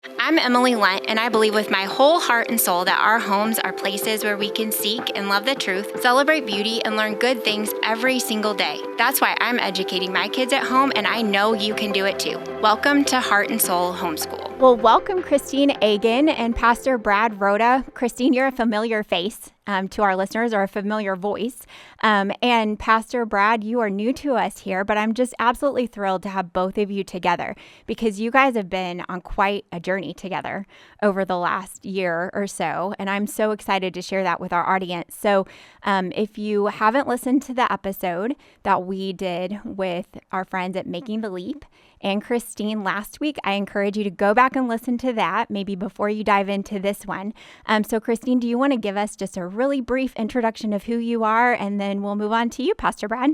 I'm Emily Lunt, and I believe with my whole heart and soul that our homes are places where we can seek and love the truth, celebrate beauty, and learn good things every single day. That's why I'm educating my kids at home, and I know you can do it too. Welcome to Heart and Soul Homeschool. Well, welcome Christine Agin and Pastor Brad Rhodda. Christine, you're a familiar face to our listeners, or a familiar voice. And Pastor Brad, you are new to us here, but I'm just absolutely thrilled to have both of you together because you guys have been on quite a journey together over the last year or so. And I'm so excited to share that with our audience. So if you haven't listened to the episode that we did with our friends at Making the Leap and Christine last week, I encourage you to go back and listen to that, maybe before you dive into this one. So Christine, do you want to give us just a really brief introduction of who you are, and then we'll move on to you, Pastor Brad?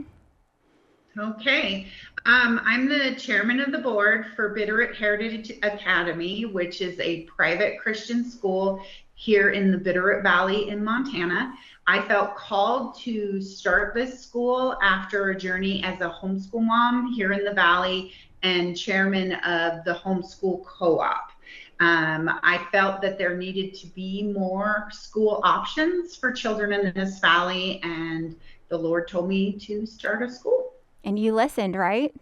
Okay. I'm the chairman of the board for Bitterroot Heritage Academy, which is a private Christian school here in the Bitterroot Valley in Montana. I felt called to start this school after a journey as a homeschool mom here in the Valley and chairman of the homeschool co-op. I felt that there needed to be more school options for children in this valley, and the Lord told me to start a school. And you listened, right?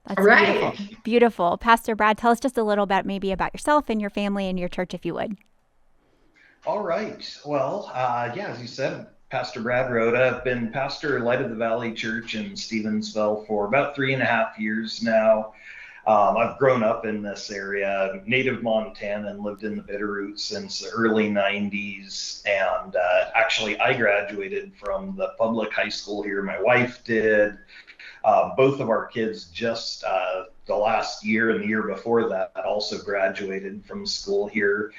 That's right. Beautiful. Beautiful. Pastor Brad, tell us just a little bit maybe about yourself and your family and your church, if you would. All right. Well, as you said, Pastor Brad Rhodda. I've been pastor Light of the Valley Church in Stevensville for about 3.5 years now. I've grown up in this area, native Montana, and lived in the Bitterroot since the early 90s. And actually, I graduated from the public high school here. My wife did. Both of our kids just the last year and the year before that also graduated from school here.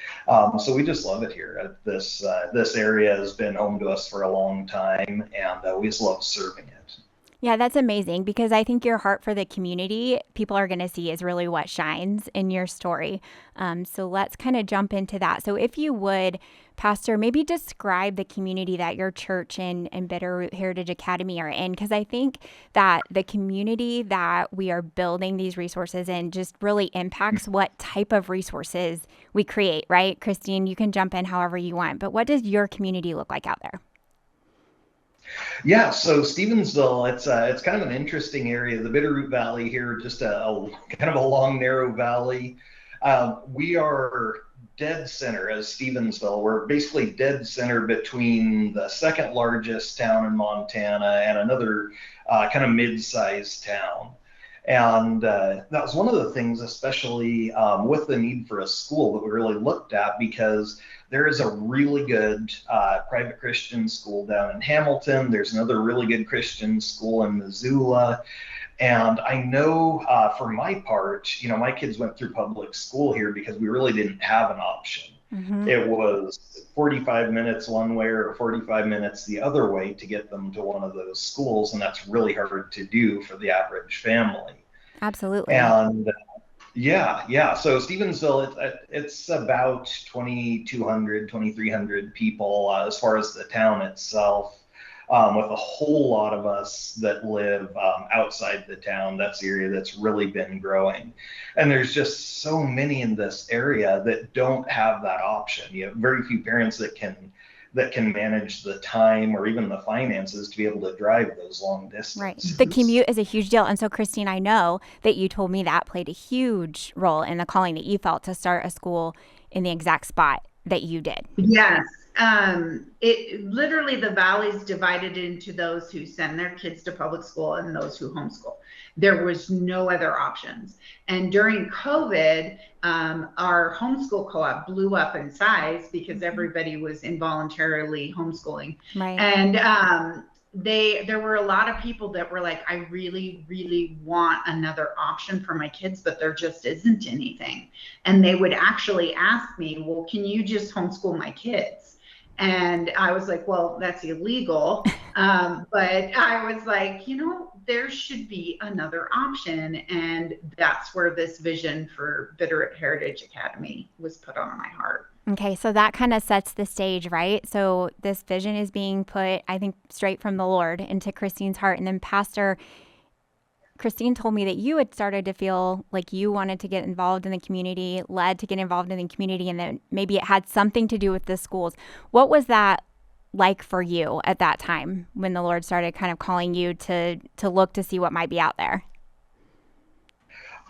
So we just love it here. This area has been home to us for a long time, and we just love serving it. Yeah, that's amazing because I think your heart for the community, people are going to see is really what shines in your story. So let's kind of jump into that. So if you would, Pastor, maybe describe the community that your church and Bitterroot Heritage Academy are in, because I think that the community that we are building these resources in just really impacts what type of resources we create, right? Christine, you can jump in however you want, but what does your community look like out there? Yeah, so Stevensville, it's kind of an interesting area. The Bitterroot Valley here, just a kind of a long, narrow valley. We are dead center as Stevensville. We're basically dead center between the second largest town in Montana and another kind of mid-sized town. And that was one of the things, especially with the need for a school, that we really looked at, because there is a really good private Christian school down in Hamilton. There's another really good Christian school in Missoula. And I know for my part, my kids went through public school here because we really didn't have an option. Mm-hmm. It was 45 minutes one way or 45 minutes the other way to get them to one of those schools. And that's really hard to do for the average family. Absolutely. And yeah. So Stevensville, it's about 2,200, 2,300 people as far as the town itself, with a whole lot of us that live outside the town. That's the area that's really been growing. And there's just so many in this area that don't have that option. You have very few parents that can manage the time or even the finances to be able to drive those long distances. Right. The commute is a huge deal. And so, Christine, I know that you told me that played a huge role in the calling that you felt to start a school in the exact spot that you did. Yes. It literally, the valley's divided into those who send their kids to public school and those who homeschool. There was no other options. And during COVID, our homeschool co-op blew up in size because everybody was involuntarily homeschooling. Right. And there were a lot of people that were like, I really, really want another option for my kids, but there just isn't anything. And they would actually ask me, well, can you just homeschool my kids? And I was like, well, that's illegal. But I was like, there should be another option. And that's where this vision for Bitterroot Heritage Academy was put on my heart. Okay, so that kind of sets the stage, right? So this vision is being put, I think, straight from the Lord into Christine's heart. And then Pastor, Christine told me that you had started to feel like you wanted to get involved in the community, led to get involved in the community, and then maybe it had something to do with the schools. What was that like for you at that time when the Lord started kind of calling you to look to see what might be out there?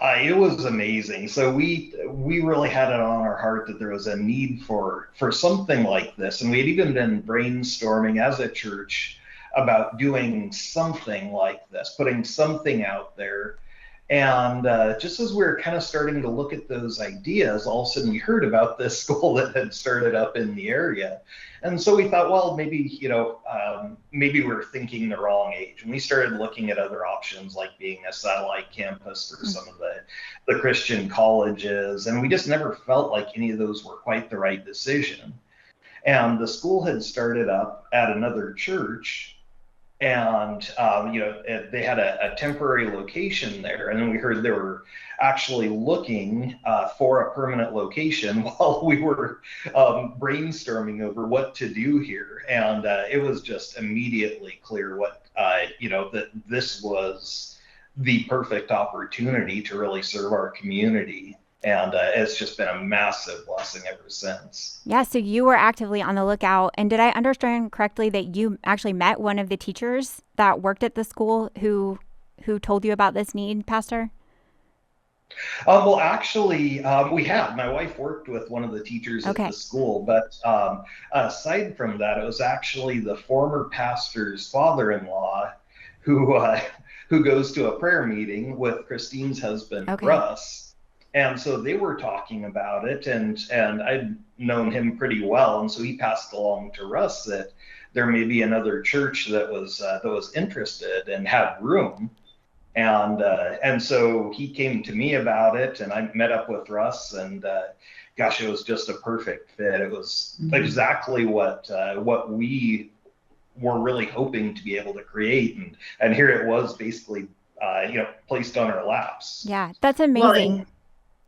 It was amazing. So we really had it on our heart that there was a need for something like this, and we had even been brainstorming as a church about doing something like this, putting something out there. And just as we were kind of starting to look at those ideas, all of a sudden we heard about this school that had started up in the area. And so we thought, well, maybe, maybe we're thinking the wrong age. And we started looking at other options like being a satellite campus for some of the Christian colleges. And we just never felt like any of those were quite the right decision. And the school had started up at another church, and they had a temporary location there, and then we heard they were actually looking for a permanent location while we were brainstorming over what to do here. And it was just immediately clear that this was the perfect opportunity to really serve our community. And it's just been a massive blessing ever since. Yeah, so you were actively on the lookout. And did I understand correctly that you actually met one of the teachers that worked at the school who told you about this need, Pastor? Well, actually, we had. My wife worked with one of the teachers at Okay. the school, but aside from that, it was actually the former pastor's father-in-law who goes to a prayer meeting with Christine's husband, Okay. Russ. And so they were talking about it, and I'd known him pretty well, and so he passed along to Russ that there may be another church that was interested and had room. And so he came to me about it, and I met up with Russ, and gosh, it was just a perfect fit. It was exactly what we were really hoping to be able to create, and here it was basically placed on our laps. Yeah, that's amazing. Well,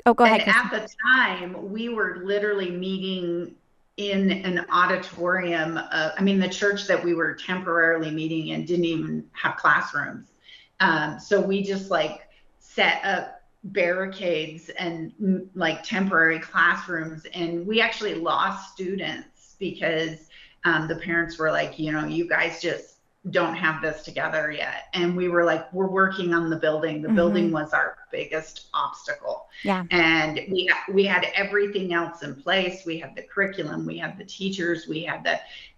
Oh, go and ahead, at Kristen. the time, we were literally meeting in an auditorium. The church that we were temporarily meeting in didn't even have classrooms. So we just like set up barricades and like temporary classrooms. And we actually lost students because the parents were like, you guys just don't have this together yet. And we were like, we're working on the building. The building was our biggest obstacle. Yeah. And we had everything else in place. We had the curriculum, we had the teachers,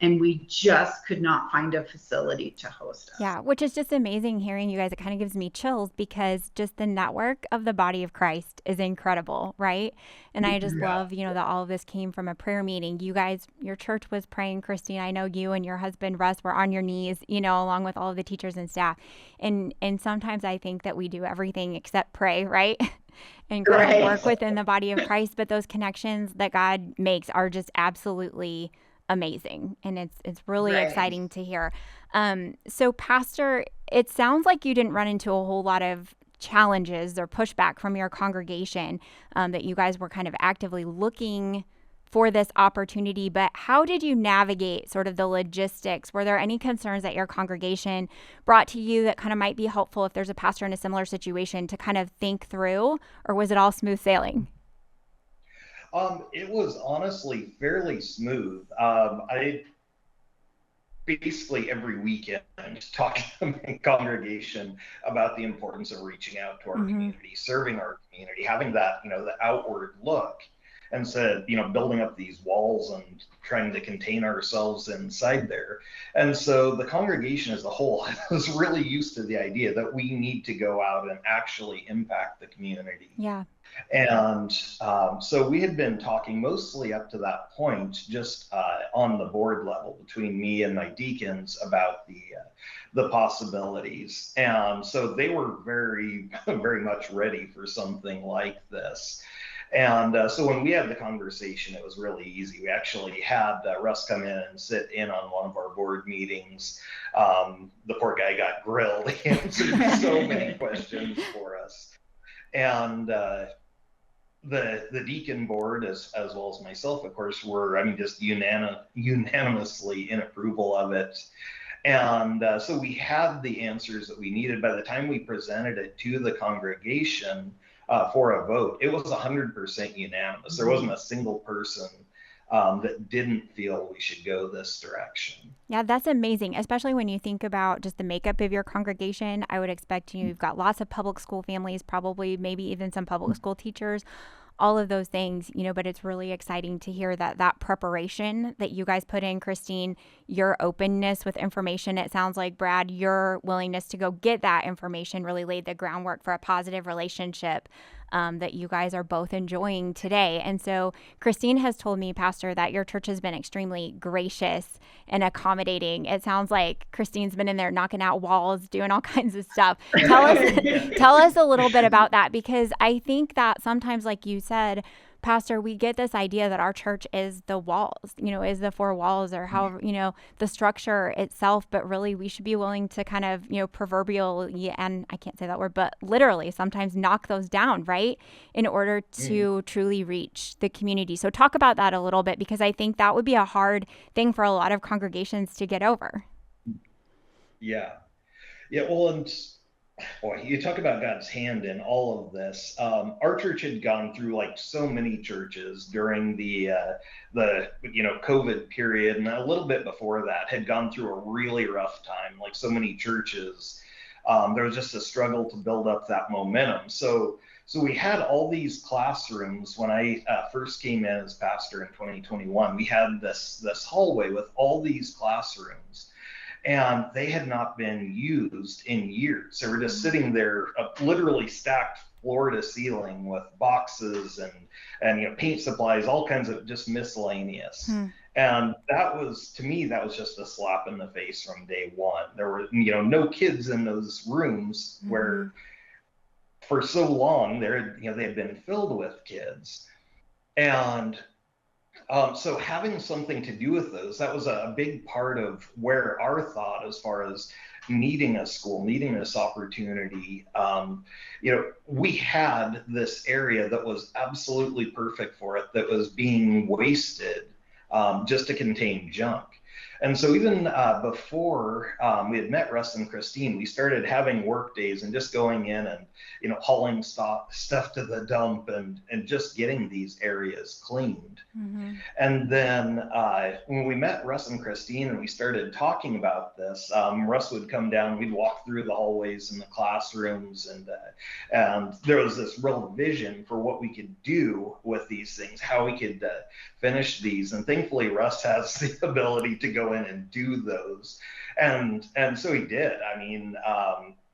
and we just could not find a facility to host us. Yeah, which is just amazing hearing you guys. It kind of gives me chills because just the network of the body of Christ is incredible, right? And I just love, that all of this came from a prayer meeting. You guys, your church was praying, Christine. I know you and your husband, Russ, were on your knees, along with all of the teachers and staff. And sometimes I think that we do everything except pray, right? And kind of work within the body of Christ. But those connections that God makes are just absolutely amazing. And it's really exciting to hear. So Pastor, it sounds like you didn't run into a whole lot of challenges or pushback from your congregation, that you guys were kind of actively looking for this opportunity, but how did you navigate sort of the logistics? Were there any concerns that your congregation brought to you that kind of might be helpful if there's a pastor in a similar situation to kind of think through, or was it all smooth sailing? It was honestly fairly smooth. I basically every weekend talking to my congregation about the importance of reaching out to our community, serving our community, having that, the outward look, instead of, building up these walls and trying to contain ourselves inside there. And so the congregation as a whole was really used to the idea that we need to go out and actually impact the community. Yeah. And so we had been talking mostly up to that point, just on the board level between me and my deacons about the possibilities. And so they were very, very much ready for something like this. And so when we had the conversation, it was really easy. We actually had Russ come in and sit in on one of our board meetings. The poor guy got grilled. He answered so many questions for us. And the deacon board, as well as myself, of course, were just unanimously in approval of it. And so we had the answers that we needed. By the time we presented it to the congregation for a vote, it was 100% unanimous. There wasn't a single person that didn't feel we should go this direction. Yeah, that's amazing, especially when you think about just the makeup of your congregation. I would expect you've got lots of public school families, probably maybe even some public school teachers, all of those things, but it's really exciting to hear that preparation that you guys put in, Christine, your openness with information. It sounds like, Brad, your willingness to go get that information really laid the groundwork for a positive relationship that you guys are both enjoying today. And so Christine has told me, Pastor, that your church has been extremely gracious and accommodating. It sounds like Christine's been in there knocking out walls, doing all kinds of stuff. Tell us a little bit about that, because I think that sometimes, like you said, Pastor, we get this idea that our church is the walls, is the four walls, or however, the structure itself, but really we should be willing to kind of, proverbially, and I can't say that word, but literally sometimes knock those down, right? In order to truly reach the community. So talk about that a little bit, because I think that would be a hard thing for a lot of congregations to get over. Yeah. Yeah. Well, and boy, you talk about God's hand in all of this. Our church had gone through, like so many churches during the COVID period, and a little bit before that, had gone through a really rough time. Like so many churches, there was just a struggle to build up that momentum. So we had all these classrooms when I first came in as pastor in 2021. We had this hallway with all these classrooms, and they had not been used in years. They were just sitting there, literally stacked floor to ceiling with boxes and paint supplies, all kinds of just miscellaneous. And that was, to me, that was just a slap in the face from day one. There were no kids in those rooms where for so long they had been filled with kids. And so having something to do with those, that was a big part of where our thought, as far as needing a school, needing this opportunity, we had this area that was absolutely perfect for it, that was being wasted just to contain junk. And so even before we had met Russ and Christine, we started having work days and just going in and hauling stuff to the dump and just getting these areas cleaned. And then when we met Russ and Christine and we started talking about this, Russ would come down, we'd walk through the hallways and the classrooms, and there was this real vision for what we could do with these things, how we could finish these. And thankfully Russ has the ability to go in and do those, and so he did. I mean,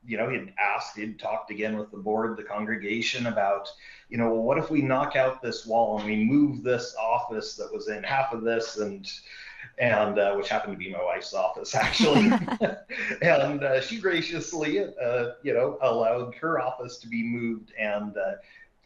he'd talked again with the board, the congregation, about well, what if we knock out this wall and we move this office that was in half of this, and which happened to be my wife's office, actually. And she graciously allowed her office to be moved,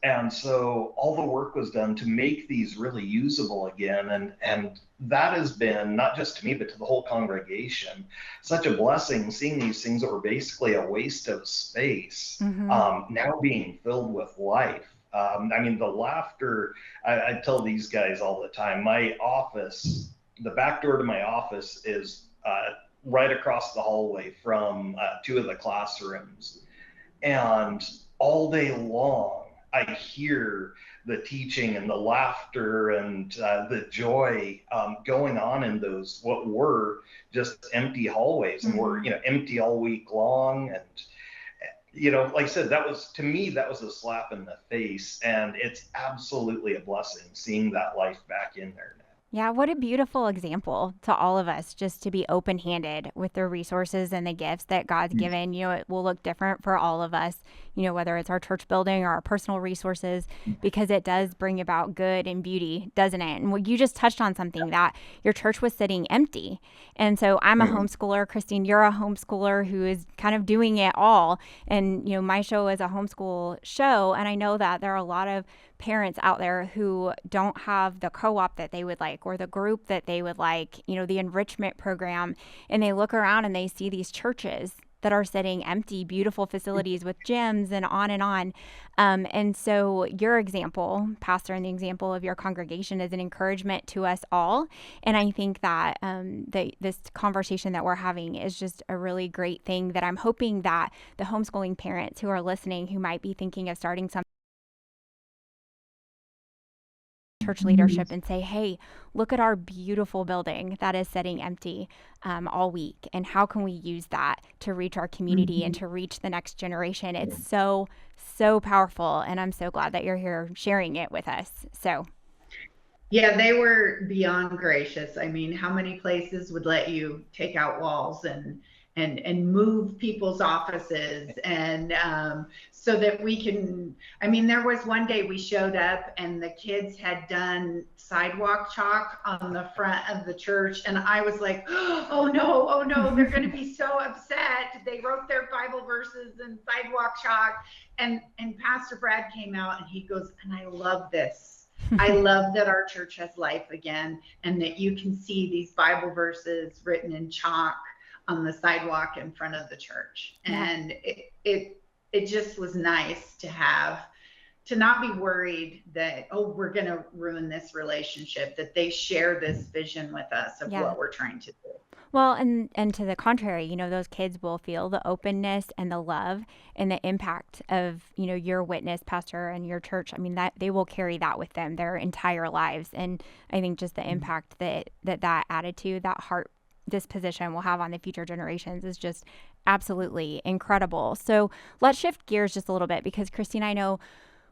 and so all the work was done to make these really usable again. And that has been, not just to me, but to the whole congregation, such a blessing, seeing these things that were basically a waste of space now being filled with life. I mean, the laughter, I tell these guys all the time, my office, the back door to my office is right across the hallway from two of the classrooms. And all day long, I hear the teaching and the laughter and the joy going on in those what were just empty hallways, and were empty all week long. And like I said, that was, to me, that was a slap in the face, and it's absolutely a blessing seeing that life back in there now. Yeah, what a beautiful example to all of us, just to be open-handed with the resources and the gifts that God's given. It will look different for all of us, whether it's our church building or our personal resources, because it does bring about good and beauty, doesn't it? And you just touched on something, that your church was sitting empty. And so I'm a homeschooler. Christine, you're a homeschooler who is kind of doing it all. And, my show is a homeschool show. And I know that there are a lot of parents out there who don't have the co-op that they would like, or the group that they would like, the enrichment program, and they look around and they see these churches that are sitting empty, beautiful facilities with gyms and on and on. And so your example, Pastor, and the example of your congregation is an encouragement to us all. And I think that this conversation that we're having is just a really great thing that I'm hoping that the homeschooling parents who are listening, who might be thinking of starting something, church leadership and say, hey, look at our beautiful building that is sitting empty all week. And how can we use that to reach our community and to reach the next generation? It's so, so powerful. And I'm so glad that you're here sharing it with us. So, yeah, they were beyond gracious. I mean, how many places would let you take out walls and move people's offices and so that we can, I mean, there was one day we showed up and the kids had done sidewalk chalk on the front of the church, and I was like, oh no, they're going to be so upset. They wrote their Bible verses in sidewalk chalk, and Pastor Brad came out and he goes, and I love this. I love that our church has life again, and that you can see these Bible verses written in chalk on the sidewalk in front of the church. Yeah. And it just was nice to not be worried that, oh, we're going to ruin this relationship, that they share this vision with us of what we're trying to do. Well, and to the contrary, you know, those kids will feel the openness and the love and the impact of, you know, your witness, Pastor, and your church. I mean, that they will carry that with them their entire lives. And I think just the impact that attitude, that heart disposition will have on the future generations is just absolutely incredible. So let's shift gears just a little bit, because Christine, I know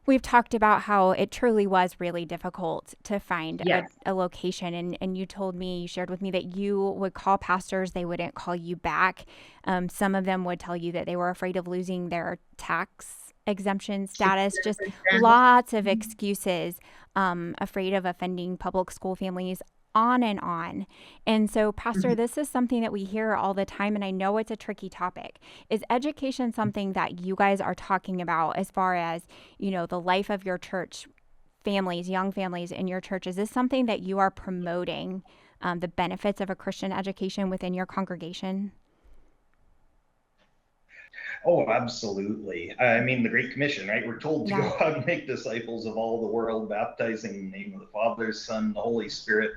we've talked about how it truly was really difficult to find a location. And you told me, you shared with me that you would call pastors, they wouldn't call you back. Some of them would tell you that they were afraid of losing their tax exemption status, just lots of excuses, afraid of offending public school families, on and on. And so, Pastor, this is something that we hear all the time, and I know it's a tricky topic. Is education something that you guys are talking about as far as, you know, the life of your church, families, young families in your church? Is this something that you are promoting, the benefits of a Christian education within your congregation? Oh, absolutely. I mean, the Great Commission, right? We're told to go out and make disciples of all the world, baptizing in the name of the Father, Son, the Holy Spirit.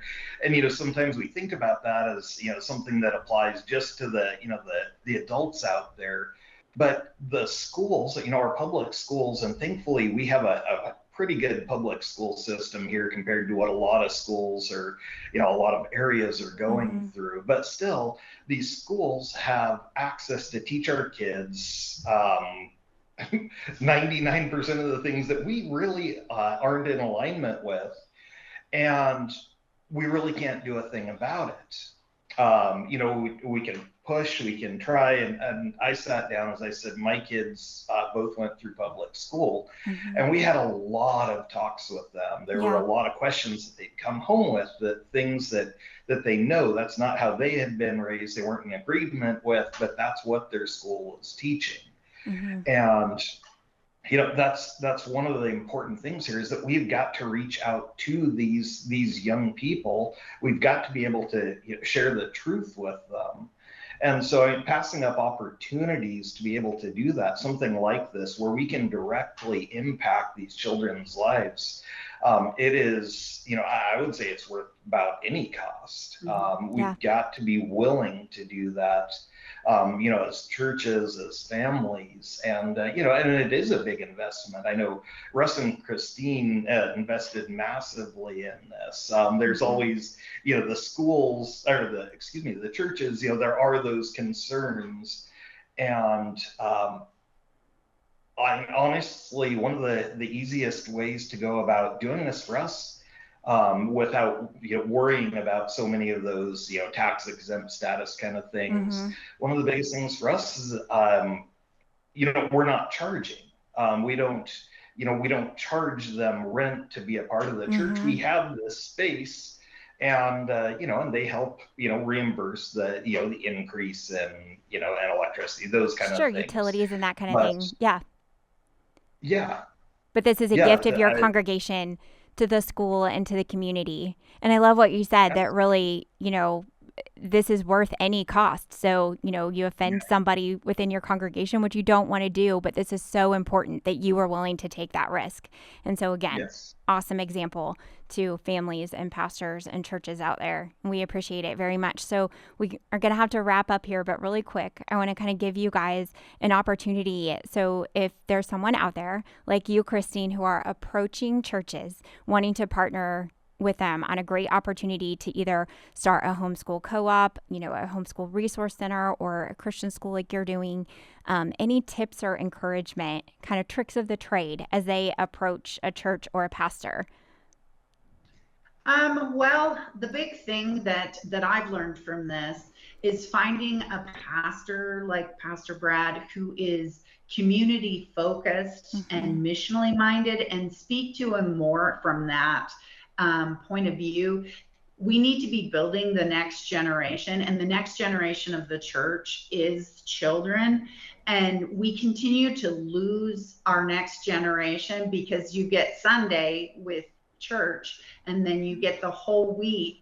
And, you know, sometimes we think about that as, you know, something that applies just to the, you know, the adults out there. But the schools, you know, our public schools, and thankfully we have a pretty good public school system here compared to what a lot of schools or, you know, a lot of areas are going through. But still, these schools have access to teach our kids 99% of the things that we really aren't in alignment with. And we really can't do a thing about it. You know, we can push, we can try. And I sat down, as I said, my kids both went through public school, and we had a lot of talks with them. There were a lot of questions that they'd come home with, that things that they know that's not how they had been raised, they weren't in agreement with, but that's what their school was teaching. And you know, that's one of the important things here, is that we've got to reach out to these young people. We've got to be able to, you know, share the truth with them. And so I'm passing up opportunities to be able to do that, something like this, where we can directly impact these children's lives. It is, you know, I would say it's worth about any cost. We've got to be willing to do that, you know, as churches, as families, and, you know, and it is a big investment. I know Russ and Christine invested massively in this. There's always, you know, the schools, or the churches, you know, there are those concerns. And honestly, one of the easiest ways to go about doing this for us, without, you know, worrying about so many of those, you know, tax exempt status kind of things. One of the biggest things for us is, you know, we're not charging. We don't charge them rent to be a part of the church. We have this space, and you know, and they help, you know, reimburse the, you know, the increase in, you know, and electricity, those kind of things. Utilities and that kind of thing. Yeah. But this is a gift of your congregation to the school and to the community. And I love what you said, that really, you know, this is worth any cost. So, you offend somebody within your congregation, which you don't want to do, but this is so important that you are willing to take that risk. And so again, awesome example to families and pastors and churches out there. And we appreciate it very much. So we are going to have to wrap up here, but really quick, I want to kind of give you guys an opportunity. So if there's someone out there like you, Christine, who are approaching churches wanting to partner with them on a great opportunity to either start a homeschool co-op, a homeschool resource center, or a Christian school like you're doing, any tips or encouragement, kind of tricks of the trade as they approach a church or a pastor? Well, the big thing that I've learned from this is finding a pastor like Pastor Brad who is community focused and missionally minded, and speak to him more from that point of view. We need to be building the next generation, and the next generation of the church is children. And we continue to lose our next generation because you get Sunday with church, and then you get the whole week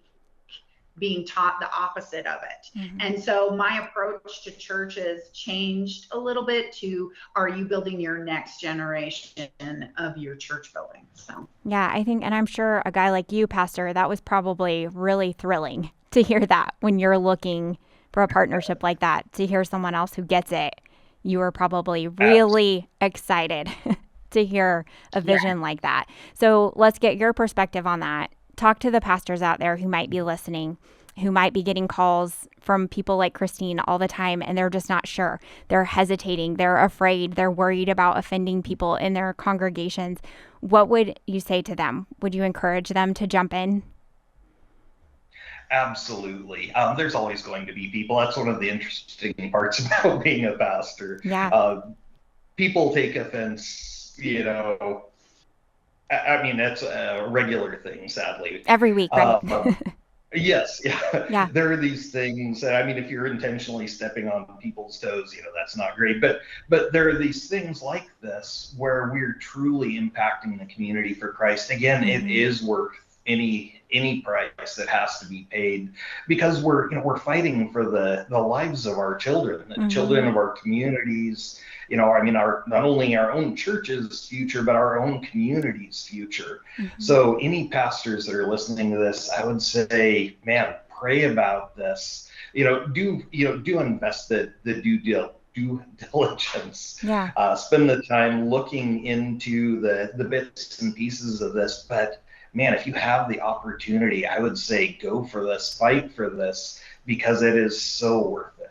being taught the opposite of it. And so my approach to church has changed a little bit to, are you building your next generation of your church building? So yeah, I think, and I'm sure a guy like you, Pastor, that was probably really thrilling to hear that when you're looking for a partnership like that, to hear someone else who gets it. You were probably really excited to hear a vision like that. So let's get your perspective on that. Talk to the pastors out there who might be listening, who might be getting calls from people like Christine all the time, and they're just not sure. They're hesitating. They're afraid. They're worried about offending people in their congregations. What would you say to them? Would you encourage them to jump in? Absolutely. There's always going to be people. That's one of the interesting parts about being a pastor. People take offense, I mean, that's a regular thing, sadly. Every week, right? Yes. Yeah. There are these things. I mean, if you're intentionally stepping on people's toes, that's not great. But there are these things like this where we're truly impacting the community for Christ. Again, it is worth any price that has to be paid, because we're fighting for the lives of our children, the children of our communities. Not only our own church's future, but our own community's future. So any pastors that are listening to this, I would say, man, pray about this. Do invest the due diligence. Spend the time looking into the bits and pieces of this. But man, if you have the opportunity, I would say go for this, fight for this, because it is so worth it.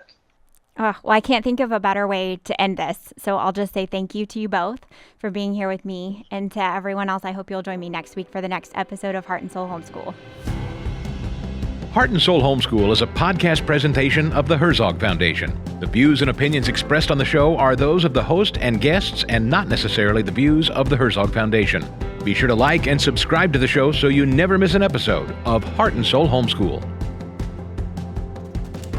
Well, I can't think of a better way to end this. So I'll just say thank you to you both for being here with me, and to everyone else, I hope you'll join me next week for the next episode of Heart and Soul Homeschool. Heart and Soul Homeschool is a podcast presentation of the Herzog Foundation. The views and opinions expressed on the show are those of the host and guests, and not necessarily the views of the Herzog Foundation. Be sure to like and subscribe to the show so you never miss an episode of Heart and Soul Homeschool.